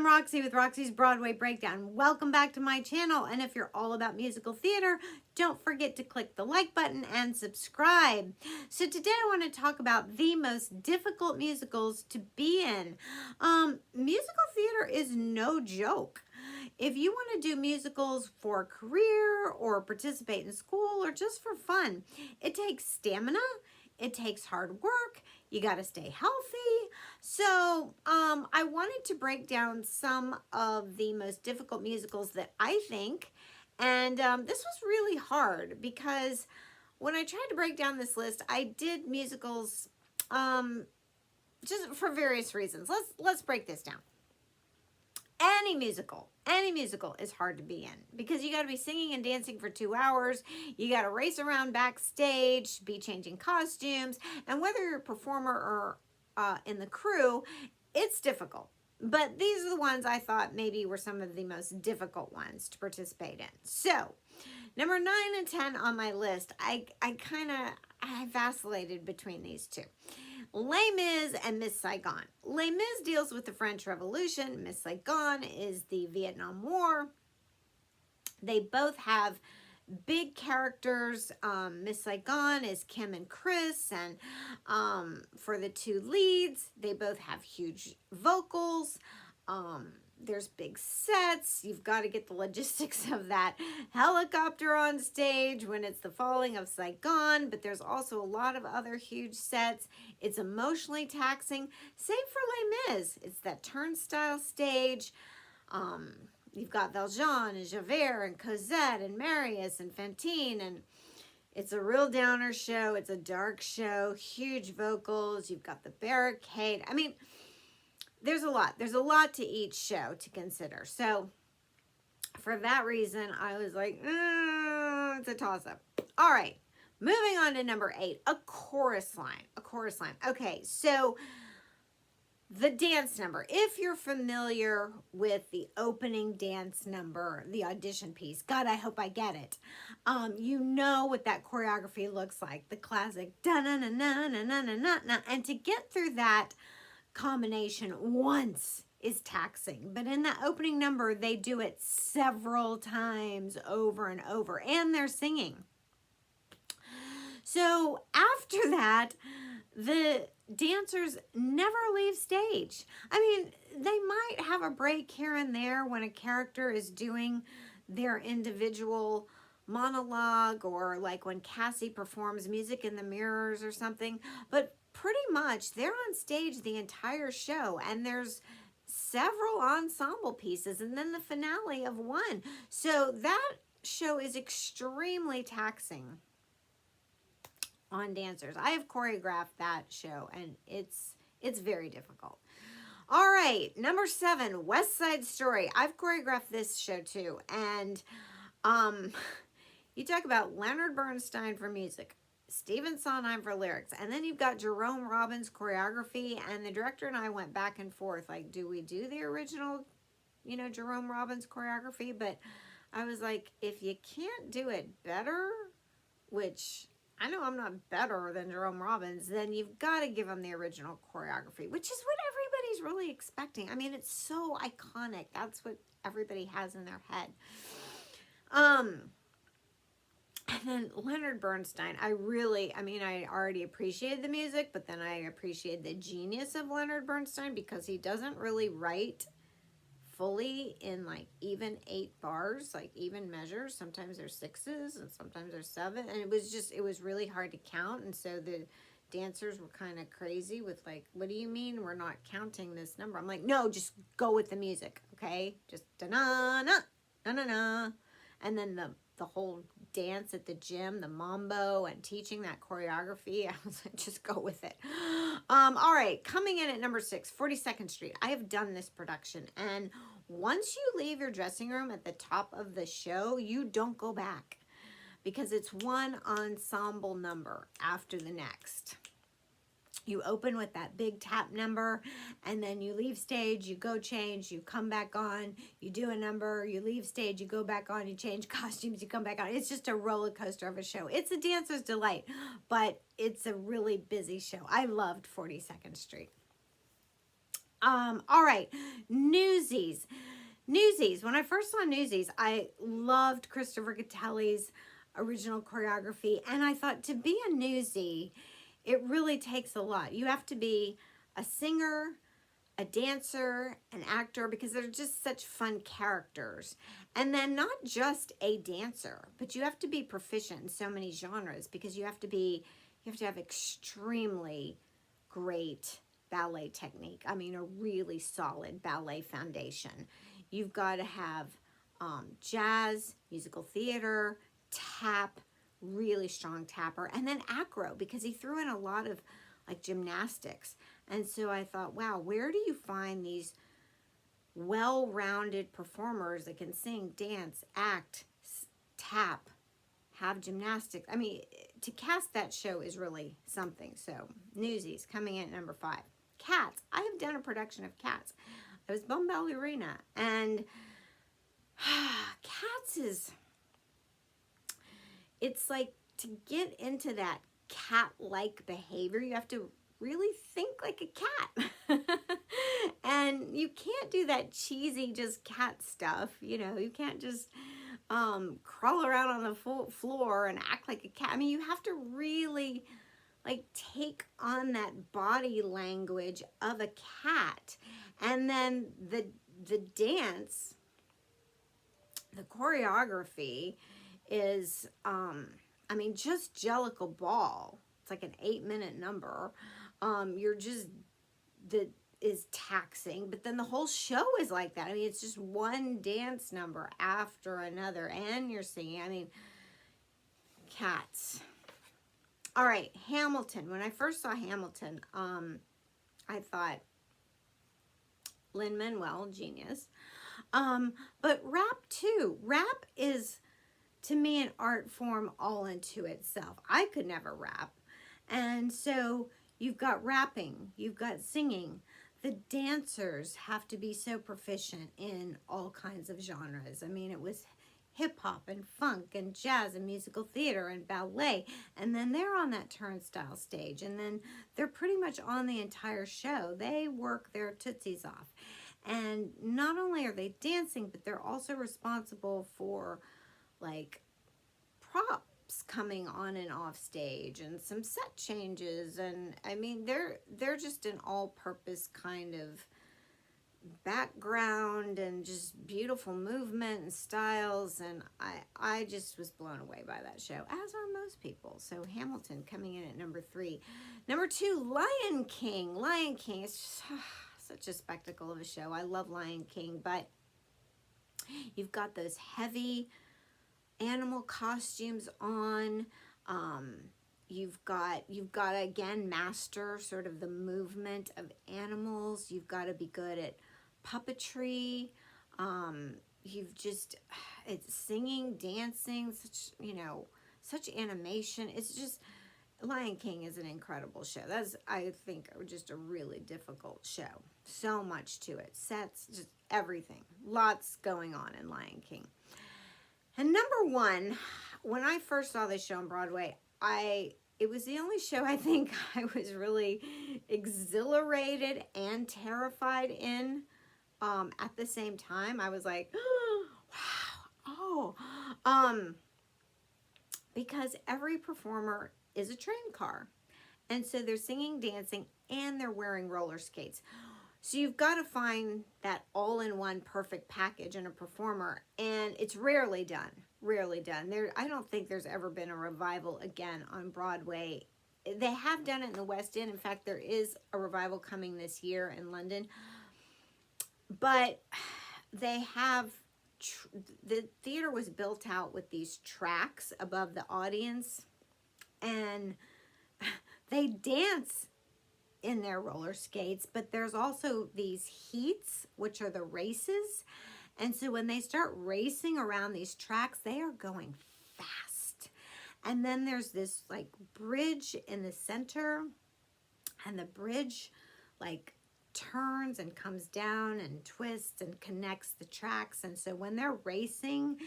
I'm Roxie with Roxie's Broadway Breakdown. Welcome back to my channel, and if you're all about musical theater, don't forget to click the like button and subscribe. So today I want to talk about the most difficult musicals to be in. Musical theater is no joke. If you want to do musicals for a career or participate in school or just for fun, it takes stamina, it takes hard work, you got to stay healthy. So I wanted to break down some of the most difficult musicals that I think, and this was really hard because when I tried to break down this list, I did musicals just for various reasons. Let's break this down. Any musical is hard to be in because you got to be singing and dancing for 2 hours. You got to race around backstage, be changing costumes, and whether you're a performer or in the crew, it's difficult. But these are the ones I thought maybe were some of the most difficult ones to participate in. So, number 9 and 10 on my list, I vacillated between these two. Les Mis and Miss Saigon. Les Mis deals with the French Revolution. Miss Saigon is the Vietnam War. They both have big characters. Miss Saigon is Kim and Chris, and for the two leads, they both have huge vocals. There's big sets. You've got to get the logistics of that helicopter on stage when it's the falling of Saigon, but there's also a lot of other huge sets. It's emotionally taxing. Same for Les Mis. It's that turnstile stage. You've got Valjean and Javert and Cosette and Marius and Fantine, and it's a real downer show. It's a dark show, huge vocals. You've got the barricade. I mean, there's a lot. There's a lot to each show to consider. So for that reason, I was like, it's a toss-up. All right, moving on to number 8, a chorus line. A chorus line. Okay, so the dance number. If you're familiar with the opening dance number, the audition piece, God, I hope I get it. You know what that choreography looks like. The classic da-na-na-na-na-na-na-na. And to get through that combination once is taxing, but in that opening number they do it several times over and over, and they're singing. So after that, the dancers never leave stage. I mean, they might have a break here and there when a character is doing their individual monologue, or like when Cassie performs Music in the Mirrors or something, but pretty much they're on stage the entire show, and there's several ensemble pieces and then the finale of one. So that show is extremely taxing on dancers. I have choreographed that show, and it's very difficult. All right, number 7, West Side Story. I've choreographed this show too, and you talk about Leonard Bernstein for music, Stephen Sondheim for lyrics, and then you've got Jerome Robbins choreography, and the director and I went back and forth, like, do we do the original, Jerome Robbins choreography? But I was like, if you can't do it better, which I know I'm not better than Jerome Robbins, then you've got to give him the original choreography, which is what everybody's really expecting. I mean, it's so iconic. That's what everybody has in their head. And then Leonard Bernstein, I already appreciated the music, but then I appreciated the genius of Leonard Bernstein because he doesn't really write fully in like even 8 bars, like even measures. Sometimes there's 6s and sometimes there's 7. And it was really hard to count. And so the dancers were kind of crazy with like, what do you mean we're not counting this number? I'm like, no, just go with the music, okay? Just da-na-na, na-na-na. And then the whole dance at the gym, the mambo, and teaching that choreography, I was like, just go with it. All right, coming in at number 6, 42nd Street. I have done this production, and once you leave your dressing room at the top of the show, you don't go back because it's one ensemble number after the next. You open with that big tap number, and then you leave stage, you go change, you come back on, you do a number, you leave stage, you go back on, you change costumes, you come back on. It's just a roller coaster of a show. It's a dancer's delight, but it's a really busy show. I loved 42nd Street. All right, Newsies. Newsies. When I first saw Newsies, I loved Christopher Gattelli's original choreography, and I thought to be a newsie, it really takes a lot. You have to be a singer, a dancer, an actor, because they're just such fun characters. And then not just a dancer, but you have to be proficient in so many genres, because you have to have extremely great ballet technique. I mean, a really solid ballet foundation. You've got to have jazz, musical theater, tap, really strong tapper, and then acro, because he threw in a lot of like gymnastics. And so I thought, wow, where do you find these well-rounded performers that can sing, dance, act, tap, have gymnastics? I mean, to cast that show is really something. So Newsies coming in at number 5. Cats. I have done a production of Cats. I was bum ballerina, and Cats is, it's like, to get into that cat-like behavior, you have to really think like a cat. And you can't do that cheesy just cat stuff. You know, you can't just crawl around on the floor and act like a cat. I mean, you have to really like take on that body language of a cat. And then the dance, the choreography is I mean, just Jellicle Ball, it's like an 8-minute number. You're just, that is taxing, but then the whole show is like that. I mean, it's just one dance number after another, and you're singing. I mean, Cats. All right, Hamilton. When I first saw Hamilton, I thought, Lin-Manuel, genius. But rap too. Rap is, to me, an art form all into itself. I could never rap. And so you've got rapping, you've got singing. The dancers have to be so proficient in all kinds of genres. I mean, it was hip hop and funk and jazz and musical theater and ballet. And then they're on that turnstile stage. And then they're pretty much on the entire show. They work their tootsies off. And not only are they dancing, but they're also responsible for like props coming on and off stage and some set changes. And I mean, they're just an all-purpose kind of background and just beautiful movement and styles. And I just was blown away by that show, as are most people. So Hamilton coming in at number 3. Number 2, Lion King. Lion King is just such a spectacle of a show. I love Lion King, but you've got those heavy animal costumes on. You've got to, again, master sort of the movement of animals. You've got to be good at puppetry. It's singing, dancing, such animation. It's just, Lion King is an incredible show. That's, I think, just a really difficult show. So much to it. Sets, just everything. Lots going on in Lion King. And number 1, when I first saw this show on Broadway, it was the only show I think I was really exhilarated and terrified in at the same time. I was like, wow, because every performer is a train car. And so they're singing, dancing, and they're wearing roller skates. So you've got to find that all-in-one perfect package in a performer, and it's rarely done. Rarely done. I don't think there's ever been a revival again on Broadway. They have done it in the West End. In fact, there is a revival coming this year in London. But they have, the theater was built out with these tracks above the audience, and they dance in their roller skates, but there's also these heats, which are the races. And so when they start racing around these tracks, they are going fast. And then there's this like bridge in the center, and the bridge like turns and comes down and twists and connects the tracks. And so when they're racing,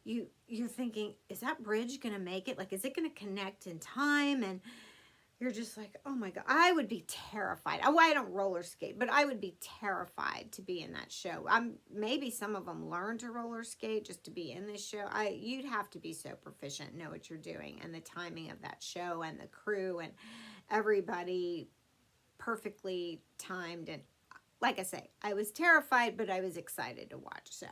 you're thinking, is that bridge gonna make it? Like, is it gonna connect in time? And you're just like, oh my God, I would be terrified. Oh, I don't roller skate, but I would be terrified to be in that show. Maybe some of them learn to roller skate just to be in this show. You'd have to be so proficient, know what you're doing, and the timing of that show, and the crew, and everybody perfectly timed. And like I say, I was terrified, but I was excited to watch. So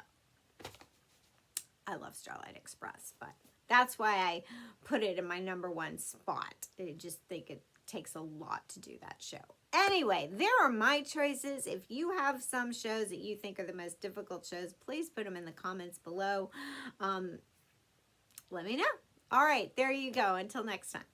I love Starlight Express, but that's why I put it in my #1 spot. I just think it takes a lot to do that show. Anyway, there are my choices. If you have some shows that you think are the most difficult shows, please put them in the comments below. Let me know. All right, there you go. Until next time.